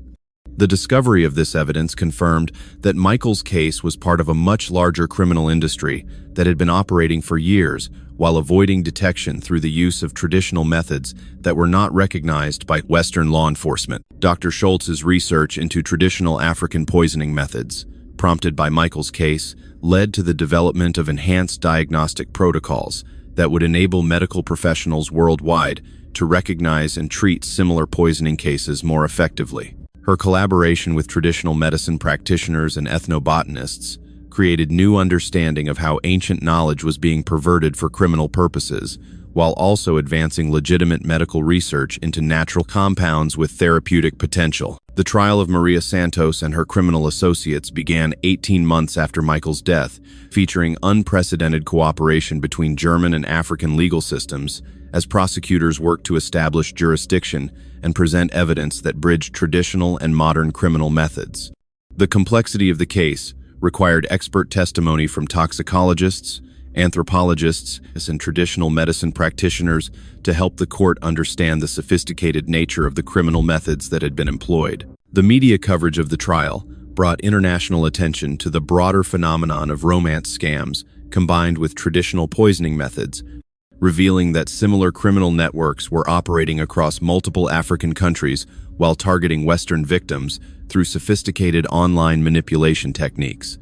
The discovery of this evidence confirmed that Michael's case was part of a much larger criminal industry that had been operating for years while avoiding detection through the use of traditional methods that were not recognized by Western law enforcement. Dr. Schultz's research into traditional African poisoning methods, prompted by Michael's case, led to the development of enhanced diagnostic protocols that would enable medical professionals worldwide to recognize and treat similar poisoning cases more effectively. Her collaboration with traditional medicine practitioners and ethnobotanists created new understanding of how ancient knowledge was being perverted for criminal purposes, while also advancing legitimate medical research into natural compounds with therapeutic potential. The trial of Maria Santos and her criminal associates began 18 months after Michael's death, featuring unprecedented cooperation between German and African legal systems as prosecutors worked to establish jurisdiction and present evidence that bridged traditional and modern criminal methods. The complexity of the case required expert testimony from toxicologists, anthropologists, and traditional medicine practitioners to help the court understand the sophisticated nature of the criminal methods that had been employed. The media coverage of the trial brought international attention to the broader phenomenon of romance scams combined with traditional poisoning methods, revealing that similar criminal networks were operating across multiple African countries while targeting Western victims through sophisticated online manipulation techniques.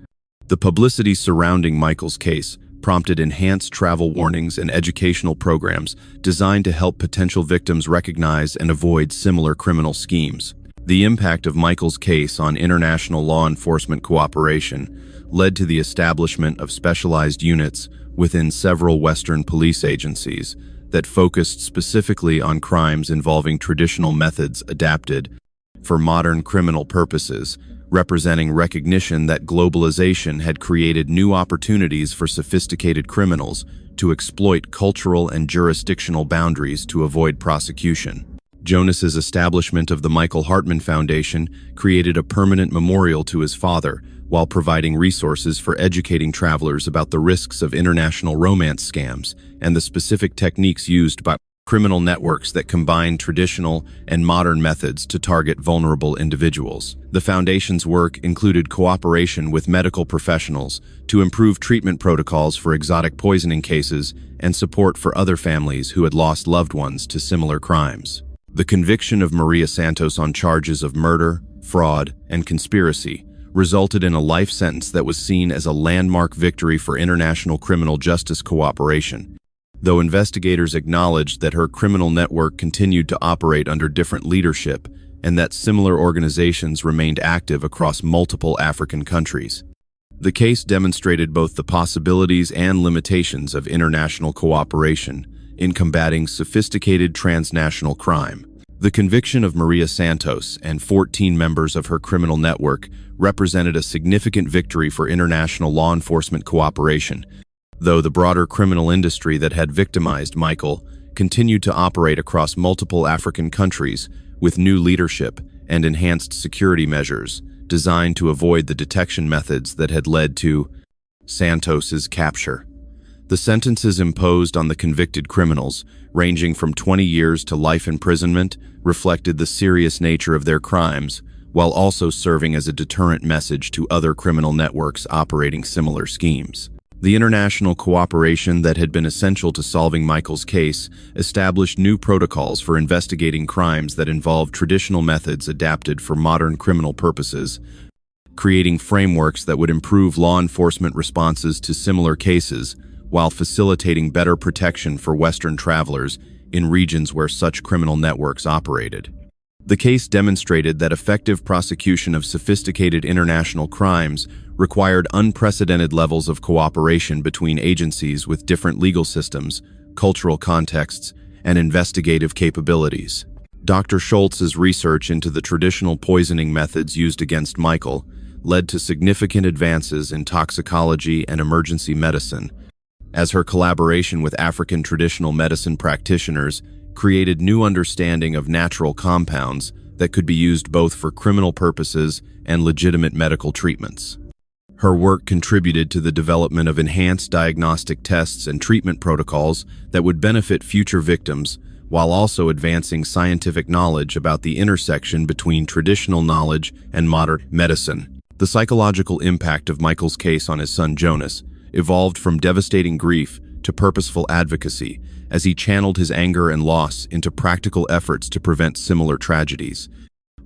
The publicity surrounding Michael's case prompted enhanced travel warnings and educational programs designed to help potential victims recognize and avoid similar criminal schemes. The impact of Michael's case on international law enforcement cooperation led to the establishment of specialized units within several Western police agencies that focused specifically on crimes involving traditional methods adapted for modern criminal purposes, representing recognition that globalization had created new opportunities for sophisticated criminals to exploit cultural and jurisdictional boundaries to avoid prosecution. Jonas's establishment of the Michael Hartman Foundation created a permanent memorial to his father, while providing resources for educating travelers about the risks of international romance scams and the specific techniques used by criminal networks that combine traditional and modern methods to target vulnerable individuals. The foundation's work included cooperation with medical professionals to improve treatment protocols for exotic poisoning cases and support for other families who had lost loved ones to similar crimes. The conviction of Maria Santos on charges of murder, fraud, and conspiracy resulted in a life sentence that was seen as a landmark victory for international criminal justice cooperation. Though investigators acknowledged that her criminal network continued to operate under different leadership and that similar organizations remained active across multiple African countries. The case demonstrated both the possibilities and limitations of international cooperation in combating sophisticated transnational crime. The conviction of Maria Santos and 14 members of her criminal network represented a significant victory for international law enforcement cooperation, though the broader criminal industry that had victimized Michael continued to operate across multiple African countries with new leadership and enhanced security measures designed to avoid the detection methods that had led to Santos's capture. The sentences imposed on the convicted criminals, ranging from 20 years to life imprisonment, reflected the serious nature of their crimes, while also serving as a deterrent message to other criminal networks operating similar schemes. The international cooperation that had been essential to solving Michael's case established new protocols for investigating crimes that involved traditional methods adapted for modern criminal purposes, creating frameworks that would improve law enforcement responses to similar cases while facilitating better protection for Western travelers in regions where such criminal networks operated. The case demonstrated that effective prosecution of sophisticated international crimes required unprecedented levels of cooperation between agencies with different legal systems, cultural contexts, and investigative capabilities. Dr. Schultz's research into the traditional poisoning methods used against Michael led to significant advances in toxicology and emergency medicine, as her collaboration with African traditional medicine practitioners created new understanding of natural compounds that could be used both for criminal purposes and legitimate medical treatments. Her work contributed to the development of enhanced diagnostic tests and treatment protocols that would benefit future victims, while also advancing scientific knowledge about the intersection between traditional knowledge and modern medicine. The psychological impact of Michael's case on his son Jonas evolved from devastating grief to purposeful advocacy as he channeled his anger and loss into practical efforts to prevent similar tragedies,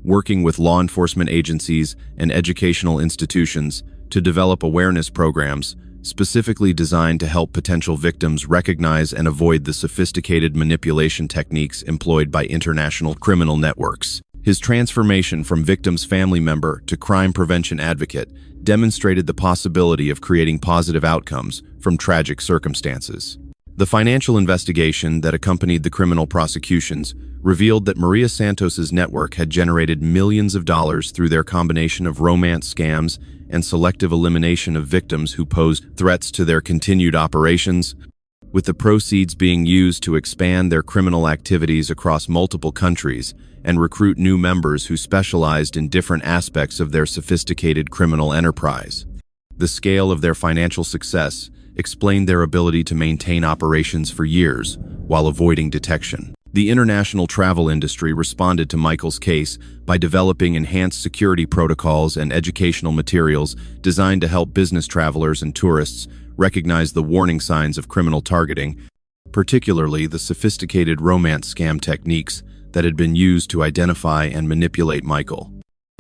working with law enforcement agencies and educational institutions to develop awareness programs specifically designed to help potential victims recognize and avoid the sophisticated manipulation techniques employed by international criminal networks. His transformation from victim's family member to crime prevention advocate demonstrated the possibility of creating positive outcomes from tragic circumstances. The financial investigation that accompanied the criminal prosecutions revealed that Maria Santos's network had generated millions of dollars through their combination of romance scams and selective elimination of victims who posed threats to their continued operations, with the proceeds being used to expand their criminal activities across multiple countries and recruit new members who specialized in different aspects of their sophisticated criminal enterprise. The scale of their financial success explained their ability to maintain operations for years while avoiding detection. The international travel industry responded to Michael's case by developing enhanced security protocols and educational materials designed to help business travelers and tourists recognize the warning signs of criminal targeting, particularly the sophisticated romance scam techniques that had been used to identify and manipulate Michael.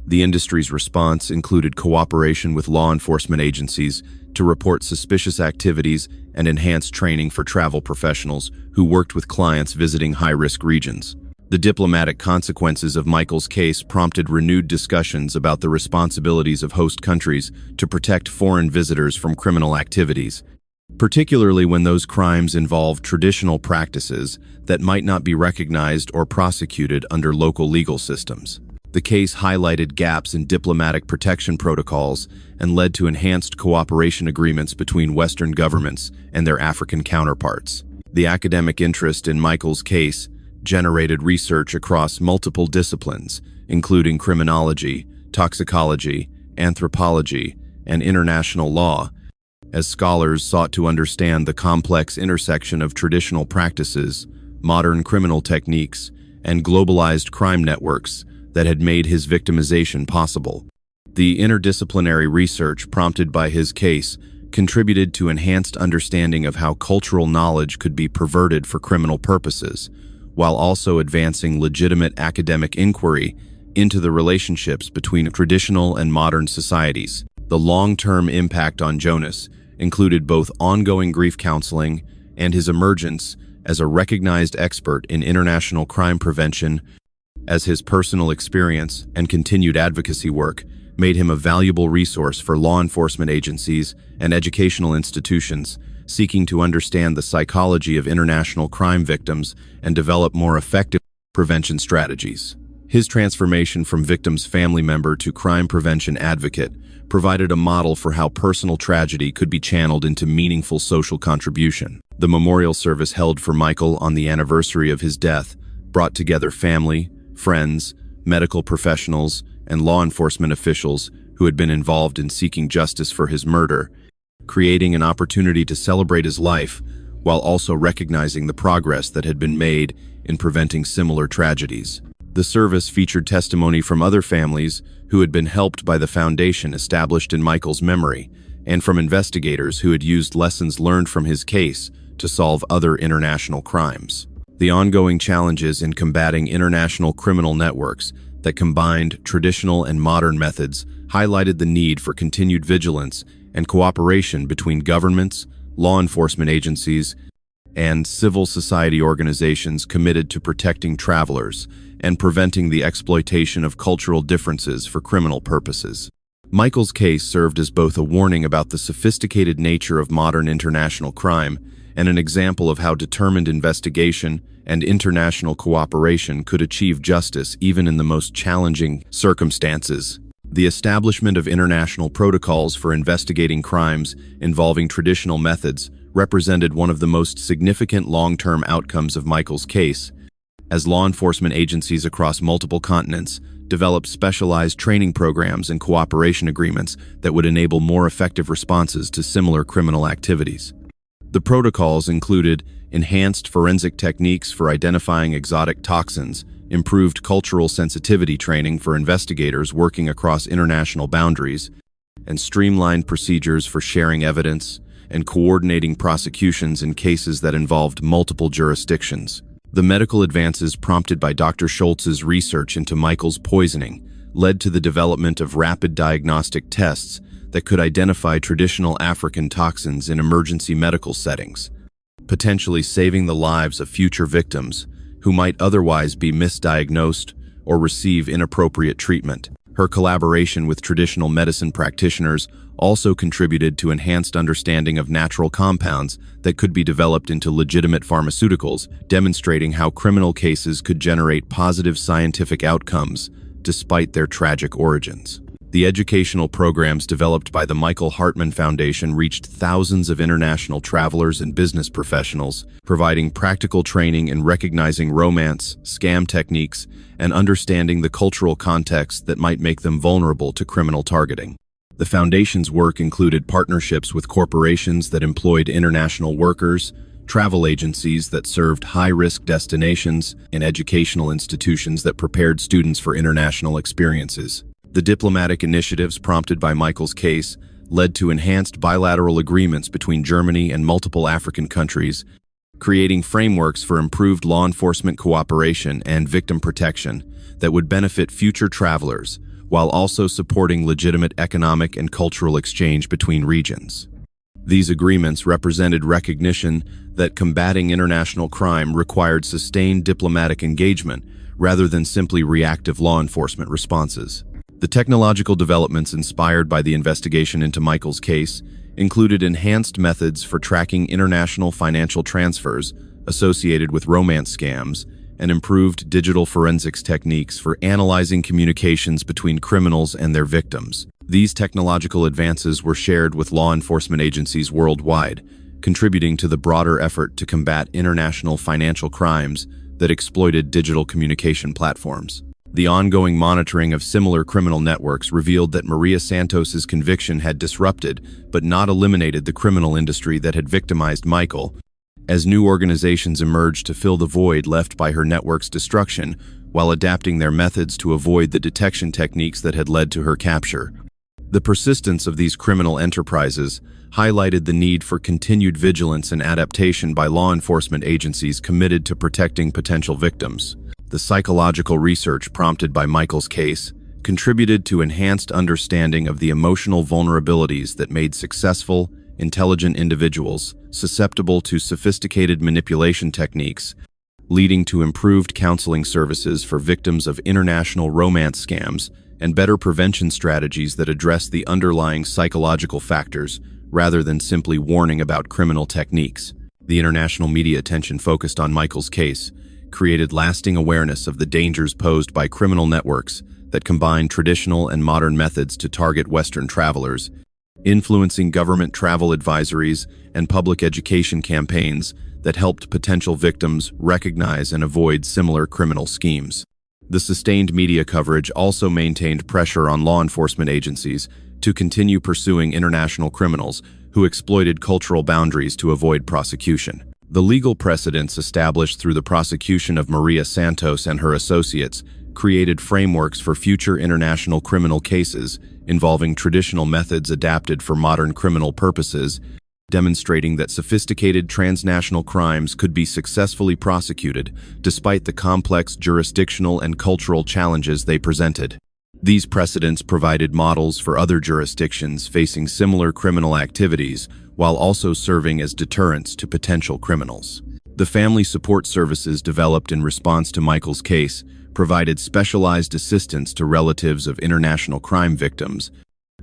The industry's response included cooperation with law enforcement agencies to report suspicious activities and enhanced training for travel professionals who worked with clients visiting high-risk regions. The diplomatic consequences of Michael's case prompted renewed discussions about the responsibilities of host countries to protect foreign visitors from criminal activities, particularly when those crimes involve traditional practices that might not be recognized or prosecuted under local legal systems. The case highlighted gaps in diplomatic protection protocols and led to enhanced cooperation agreements between Western governments and their African counterparts. The academic interest in Michael's case generated research across multiple disciplines, including criminology, toxicology, anthropology, and international law, as scholars sought to understand the complex intersection of traditional practices, modern criminal techniques, and globalized crime networks that had made his victimization possible. The interdisciplinary research prompted by his case contributed to enhanced understanding of how cultural knowledge could be perverted for criminal purposes, while also advancing legitimate academic inquiry into the relationships between traditional and modern societies. The long-term impact on Jonas included both ongoing grief counseling and his emergence as a recognized expert in international crime prevention, as his personal experience and continued advocacy work made him a valuable resource for law enforcement agencies and educational institutions seeking to understand the psychology of international crime victims and develop more effective prevention strategies. His transformation from victim's family member to crime prevention advocate provided a model for how personal tragedy could be channeled into meaningful social contribution. The memorial service held for Michael on the anniversary of his death brought together family, friends, medical professionals, and law enforcement officials who had been involved in seeking justice for his murder, creating an opportunity to celebrate his life while also recognizing the progress that had been made in preventing similar tragedies. The service featured testimony from other families who had been helped by the foundation established in Michael's memory, and from investigators who had used lessons learned from his case to solve other international crimes. The ongoing challenges in combating international criminal networks that combined traditional and modern methods highlighted the need for continued vigilance and cooperation between governments, law enforcement agencies, and civil society organizations committed to protecting travelers and preventing the exploitation of cultural differences for criminal purposes. Michael's case served as both a warning about the sophisticated nature of modern international crime and an example of how determined investigation and international cooperation could achieve justice even in the most challenging circumstances. The establishment of international protocols for investigating crimes involving traditional methods represented one of the most significant long-term outcomes of Michael's case, as law enforcement agencies across multiple continents developed specialized training programs and cooperation agreements that would enable more effective responses to similar criminal activities. The protocols included enhanced forensic techniques for identifying exotic toxins, improved cultural sensitivity training for investigators working across international boundaries, and streamlined procedures for sharing evidence and coordinating prosecutions in cases that involved multiple jurisdictions. The medical advances prompted by Dr. Schultz's research into Michael's poisoning led to the development of rapid diagnostic tests that could identify traditional African toxins in emergency medical settings, potentially saving the lives of future victims who might otherwise be misdiagnosed or receive inappropriate treatment. Her collaboration with traditional medicine practitioners also contributed to enhanced understanding of natural compounds that could be developed into legitimate pharmaceuticals, demonstrating how criminal cases could generate positive scientific outcomes despite their tragic origins. The educational programs developed by the Michael Hartman Foundation reached thousands of international travelers and business professionals, providing practical training in recognizing romance, scam techniques, and understanding the cultural context that might make them vulnerable to criminal targeting. The foundation's work included partnerships with corporations that employed international workers, travel agencies that served high-risk destinations, and educational institutions that prepared students for international experiences. The diplomatic initiatives prompted by Michael's case led to enhanced bilateral agreements between Germany and multiple African countries, creating frameworks for improved law enforcement cooperation and victim protection that would benefit future travelers, while also supporting legitimate economic and cultural exchange between regions. These agreements represented recognition that combating international crime required sustained diplomatic engagement rather than simply reactive law enforcement responses. The technological developments inspired by the investigation into Michael's case included enhanced methods for tracking international financial transfers associated with romance scams and improved digital forensics techniques for analyzing communications between criminals and their victims. These technological advances were shared with law enforcement agencies worldwide, contributing to the broader effort to combat international financial crimes that exploited digital communication platforms. The ongoing monitoring of similar criminal networks revealed that Maria Santos's conviction had disrupted but not eliminated the criminal industry that had victimized Michael, as new organizations emerged to fill the void left by her network's destruction while adapting their methods to avoid the detection techniques that had led to her capture. The persistence of these criminal enterprises highlighted the need for continued vigilance and adaptation by law enforcement agencies committed to protecting potential victims. The psychological research prompted by Michael's case contributed to enhanced understanding of the emotional vulnerabilities that made successful, intelligent individuals susceptible to sophisticated manipulation techniques, leading to improved counseling services for victims of international romance scams and better prevention strategies that address the underlying psychological factors rather than simply warning about criminal techniques. The international media attention focused on Michael's case created lasting awareness of the dangers posed by criminal networks that combine traditional and modern methods to target Western travelers, influencing government travel advisories and public education campaigns that helped potential victims recognize and avoid similar criminal schemes. The sustained media coverage also maintained pressure on law enforcement agencies to continue pursuing international criminals who exploited cultural boundaries to avoid prosecution. The legal precedents established through the prosecution of Maria Santos and her associates created frameworks for future international criminal cases involving traditional methods adapted for modern criminal purposes, demonstrating that sophisticated transnational crimes could be successfully prosecuted despite the complex jurisdictional and cultural challenges they presented. These precedents provided models for other jurisdictions facing similar criminal activities while also serving as deterrents to potential criminals. The family support services developed in response to Michael's case provided specialized assistance to relatives of international crime victims,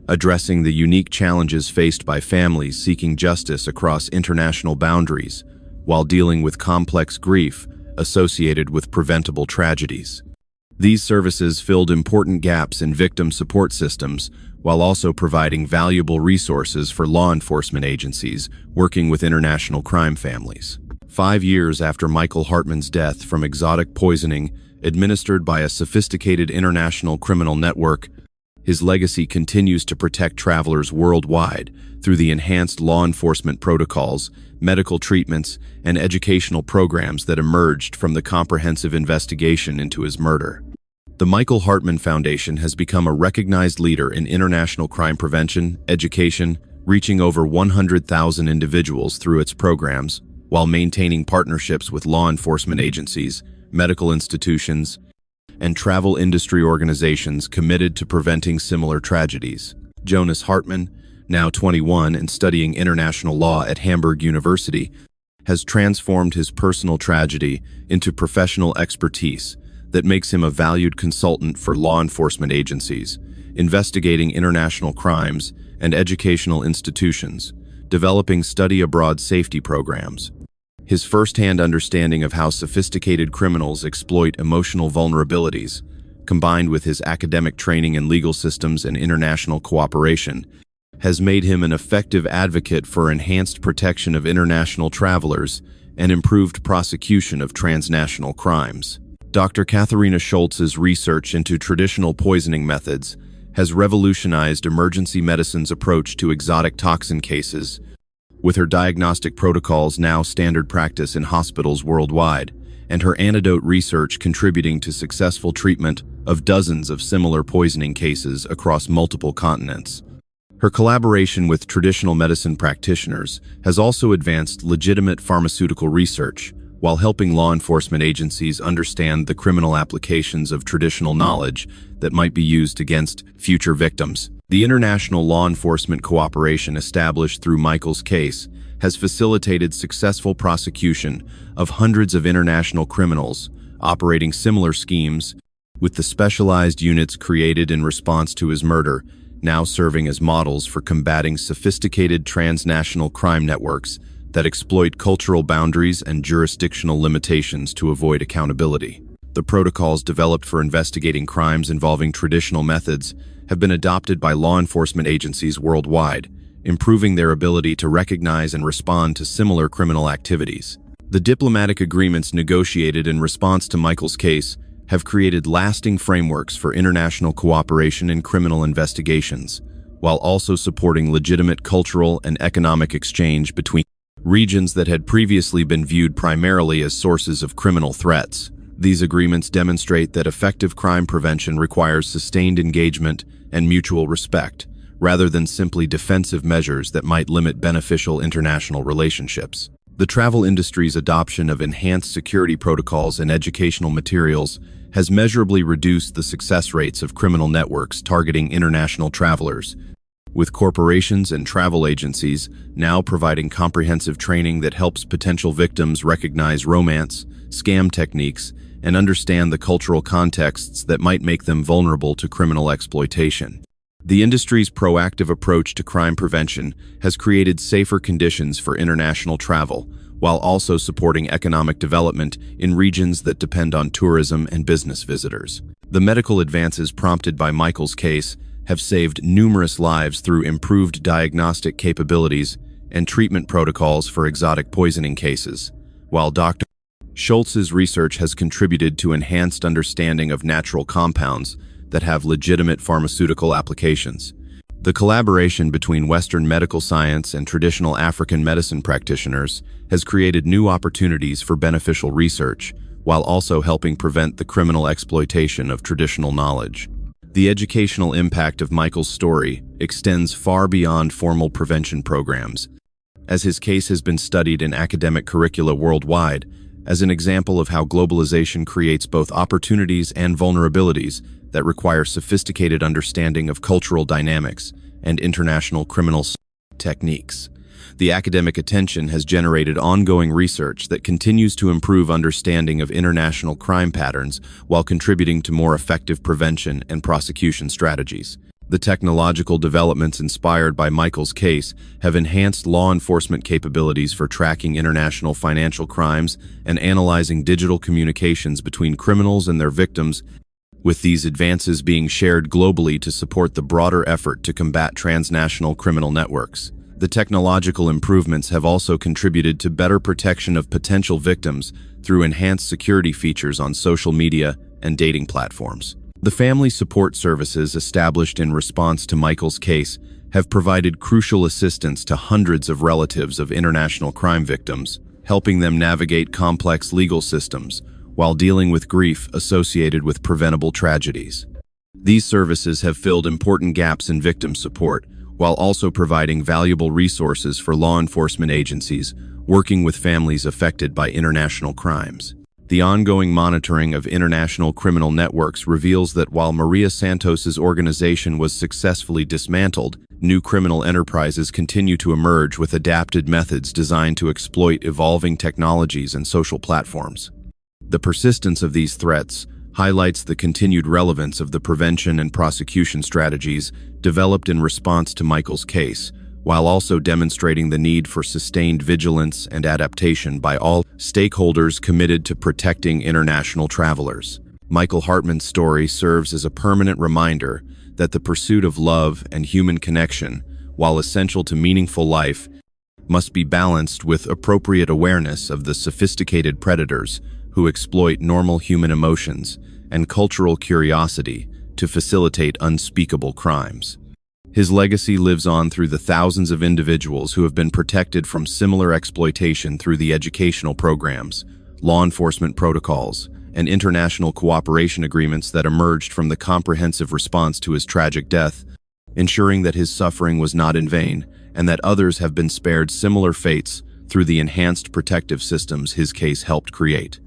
addressing the unique challenges faced by families seeking justice across international boundaries while dealing with complex grief associated with preventable tragedies. These services filled important gaps in victim support systems while also providing valuable resources for law enforcement agencies working with international crime families. 5 years after Michael Hartman's death from exotic poisoning administered by a sophisticated international criminal network, His legacy continues to protect travelers worldwide through the enhanced law enforcement protocols, medical treatments, and educational programs that emerged from the comprehensive investigation into his murder. The Michael Hartman Foundation has become a recognized leader in international crime prevention, education, reaching over 100,000 individuals through its programs, while maintaining partnerships with law enforcement agencies, medical institutions, and travel industry organizations committed to preventing similar tragedies. Jonas Hartman, now 21 and studying international law at Hamburg University, has transformed his personal tragedy into professional expertise that makes him a valued consultant for law enforcement agencies, investigating international crimes and educational institutions, developing study abroad safety programs. His first-hand understanding of how sophisticated criminals exploit emotional vulnerabilities, combined with his academic training in legal systems and international cooperation, has made him an effective advocate for enhanced protection of international travelers and improved prosecution of transnational crimes. Dr. Katharina Schultz's research into traditional poisoning methods has revolutionized emergency medicine's approach to exotic toxin cases, with her diagnostic protocols now standard practice in hospitals worldwide, and her antidote research contributing to successful treatment of dozens of similar poisoning cases across multiple continents. Her collaboration with traditional medicine practitioners has also advanced legitimate pharmaceutical research, while helping law enforcement agencies understand the criminal applications of traditional knowledge that might be used against future victims. The international law enforcement cooperation established through Michael's case has facilitated successful prosecution of hundreds of international criminals operating similar schemes, with the specialized units created in response to his murder now serving as models for combating sophisticated transnational crime networks that exploit cultural boundaries and jurisdictional limitations to avoid accountability. The protocols developed for investigating crimes involving traditional methods have been adopted by law enforcement agencies worldwide, improving their ability to recognize and respond to similar criminal activities. The diplomatic agreements negotiated in response to Michael's case have created lasting frameworks for international cooperation in criminal investigations, while also supporting legitimate cultural and economic exchange between regions that had previously been viewed primarily as sources of criminal threats. These agreements demonstrate that effective crime prevention requires sustained engagement and mutual respect, rather than simply defensive measures that might limit beneficial international relationships. The travel industry's adoption of enhanced security protocols and educational materials has measurably reduced the success rates of criminal networks targeting international travelers, with corporations and travel agencies now providing comprehensive training that helps potential victims recognize romance, scam techniques, and understand the cultural contexts that might make them vulnerable to criminal exploitation. The industry's proactive approach to crime prevention has created safer conditions for international travel, while also supporting economic development in regions that depend on tourism and business visitors. The medical advances prompted by Michael's case have saved numerous lives through improved diagnostic capabilities and treatment protocols for exotic poisoning cases, while Dr. Schultz's research has contributed to enhanced understanding of natural compounds that have legitimate pharmaceutical applications. The collaboration between Western medical science and traditional African medicine practitioners has created new opportunities for beneficial research, while also helping prevent the criminal exploitation of traditional knowledge. The educational impact of Michael's story extends far beyond formal prevention programs, as his case has been studied in academic curricula worldwide as an example of how globalization creates both opportunities and vulnerabilities that require sophisticated understanding of cultural dynamics and international criminal techniques. The academic attention has generated ongoing research that continues to improve understanding of international crime patterns while contributing to more effective prevention and prosecution strategies. The technological developments inspired by Michael's case have enhanced law enforcement capabilities for tracking international financial crimes and analyzing digital communications between criminals and their victims, with these advances being shared globally to support the broader effort to combat transnational criminal networks. The technological improvements have also contributed to better protection of potential victims through enhanced security features on social media and dating platforms. The family support services established in response to Michael's case have provided crucial assistance to hundreds of relatives of international crime victims, helping them navigate complex legal systems while dealing with grief associated with preventable tragedies. These services have filled important gaps in victim support, while also providing valuable resources for law enforcement agencies working with families affected by international crimes. The ongoing monitoring of international criminal networks reveals that while Maria Santos's organization was successfully dismantled, new criminal enterprises continue to emerge with adapted methods designed to exploit evolving technologies and social platforms. The persistence of these threats highlights the continued relevance of the prevention and prosecution strategies developed in response to Michael's case, while also demonstrating the need for sustained vigilance and adaptation by all stakeholders committed to protecting international travelers. Michael Hartman's story serves as a permanent reminder that the pursuit of love and human connection, while essential to meaningful life, must be balanced with appropriate awareness of the sophisticated predators who exploit normal human emotions and cultural curiosity to facilitate unspeakable crimes. His legacy lives on through the thousands of individuals who have been protected from similar exploitation through the educational programs, law enforcement protocols, and international cooperation agreements that emerged from the comprehensive response to his tragic death, ensuring that his suffering was not in vain and that others have been spared similar fates through the enhanced protective systems his case helped create.